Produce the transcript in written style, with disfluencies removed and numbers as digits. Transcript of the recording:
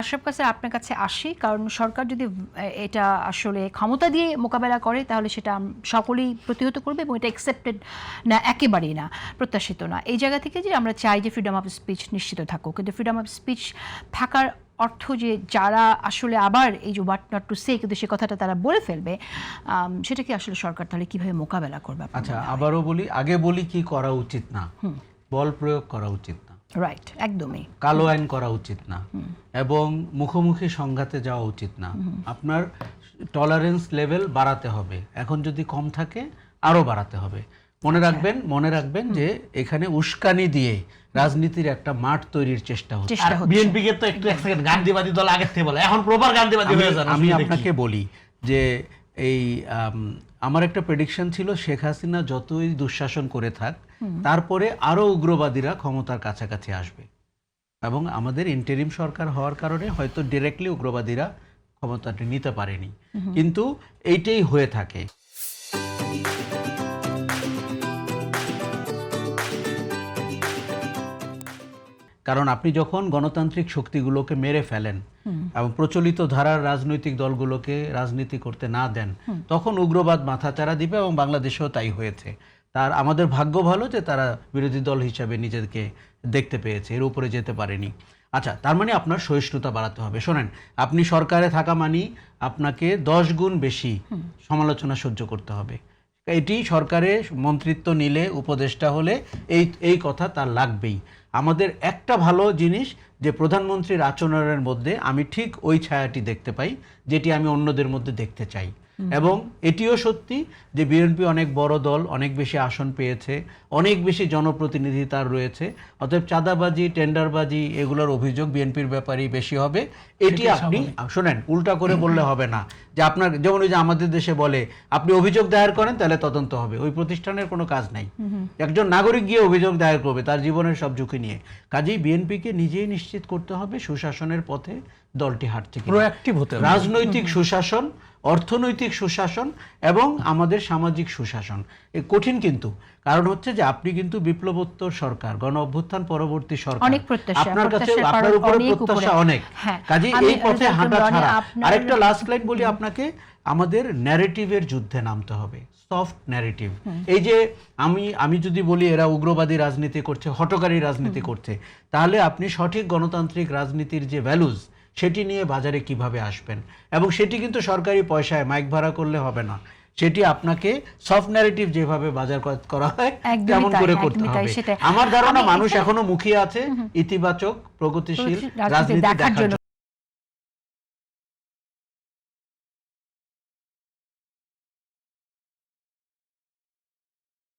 আশরাফ কাছে আপনার কাছে আসি, কারণ সরকার যদি এটা আসলে ক্ষমতা দিয়ে মোকাবেলা করে তাহলে সেটা সকলেই প্রতিহত করবে এবং এটা অ্যাকসেপ্টেড না, একেবারেই না, প্রত্যাশিত না। এই জায়গা থেকে যে আমরা চাই যে ফ্রিডম অফ স্পিচ নিশ্চিত থাকুক, কিন্তু ফ্রিডম অফ স্পিচ থাকার অর্থ যে যারা আসলে আবার এই যে হোয়াট নট টু সে কিন্তু সে কথাটা তারা বলে ফেলবে, সেটা কি আসলে সরকার তাহলে কিভাবে মোকাবেলা করবে? আচ্ছা, আবারও বলি, আগে বলি কি করা উচিত না। বল প্রয়োগ করা উচিত না, রাইট, একদমই কালো আইন করা উচিত না, এবং মুখোমুখি সংঘাতে যাওয়া উচিত না। আপনার টলারেন্স লেভেল বাড়াতে হবে, এখন যদি কম থাকে আরো বাড়াতে হবে। মনে রাখবেন যে এখানে উস্কানি দিয়ে রাজনীতির একটা মাঠ তৈরির চেষ্টা হচ্ছে। বিএনপি কে তো একটু এক সেকেন্ড গান্ধীবাদী দল আগে থেকে বলে, এখন প্রপার গান্ধীবাদী হয়ে যান। আমি আপনাকে বলি যে এই আমার একটা প্রেডিকশন ছিল, শেখ হাসিনা যতই দুঃশাসন করে থাক তারপরে আরো উগ্রবাদীরা ক্ষমতার কাছাকাছি আসবে, এবং আমাদের ইন্টারিম সরকার হওয়ার কারণে হয়তো ডিরেক্টলি উগ্রবাদীরা ক্ষমতাটা নিতে পারেনি, কিন্তু এইটাই হয়ে থাকে। কারণ আপনি যখন গণতান্ত্রিক শক্তিগুলোকে মেরে ফেলেন এবং প্রচলিত ধারার রাজনৈতিক দলগুলোকে রাজনীতি করতে না দেন, তখন উগ্রবাদ মাথাচাড়া দিবে, এবং বাংলাদেশেও তাই হয়েছে। তার আমাদের ভাগ্য ভালো যে তারা বিরোধী দল হিসাবে নিজেদেরকে দেখতে পেয়েছে, এর উপরে যেতে পারেনি। আচ্ছা, তার মানে আপনার সহিষ্ণুতা বাড়াতে হবে। শোনেন, আপনি সরকারে থাকা মানেই আপনাকে 10 গুণ বেশি সমালোচনা সহ্য করতে হবে। এটি সরকারে মন্ত্রিত্ব নিলে, উপদেষ্টা হলে এই কথা তার লাগবেই। আমাদের একটা ভালো জিনিস যে প্রধানমন্ত্রীর আচরণের মধ্যে আমি ঠিক ওই ছায়াটি দেখতে পাই যেটি আমি অন্যদের মধ্যে দেখতে চাই, এবং এটিও সত্যি যে বিএনপি অনেক বড় দল, অনেক বেশি আসন পেয়েছে, অনেক বেশি জনপ্রতিনিধি তার রয়েছে, অতএব চাঁদাবাজি, টেন্ডারবাজি এগুলোর অভিযোগ বিএনপির ব্যাপারেই বেশি হবে। এটি আপনি শোনেন, উল্টা করে বললে হবে না যে আপনার, যেমন ওই যে আমাদের দেশে বলে আপনি অভিযোগ দায়ের করেন তাহলে তদন্ত হবে, ওই প্রতিষ্ঠানের কোনো কাজ নাই। একজন নাগরিক গিয়ে অভিযোগ দায়ের করবে তার জীবনের সব ঝুঁকি নিয়ে। কাজেই বিএনপিকে নিজেই নিশ্চিত করতে হবে সুশাসনের পথে দলটি হাঁটছে, প্রোঅ্যাক্টিভ হতে হবে। রাজনৈতিক সুশাসন, অর্থনৈতিক সুশাসন এবং আমাদের সামাজিক সুশাসন। এ কঠিন, কিন্তু কারণ হচ্ছে যে আপনি কিন্তু বিপ্লবোত্তর সরকার, গণ অভ্যুত্থান পরবর্তী সরকার, আপনার কাছে আপনার উপরে প্রত্যাশা অনেক। কাজে এই পথে হাঁটা ছাড়া, আরেকটা লাস্ট লাইন বলি আপনাকে, আমাদের ন্যারেটিভের যুদ্ধে নামতে হবে, সফট ন্যারেটিভ। এই যে আমি যদি বলি এরা উগ্রবাদী রাজনীতি করছে, হঠকারী রাজনীতি করছে, তাহলে আপনি সঠিক গণতান্ত্রিক রাজনীতির যে ভ্যালুজ সেটি নিয়ে বাজারে কিভাবে আসবেন, এবং সেটি কিন্তু সরকারি পয়সায় মাইক ভাড়া করলে হবে না, সেটি আপনাকে সফট ন্যারেটিভ যেভাবে বাজার করা হয় তেমন করে করতে হবে। আমার ধারণা মানুষ এখনো মুখিয়ে আছে ইতিবাচক প্রগতিশীল রাজনীতি দেখার জন্য।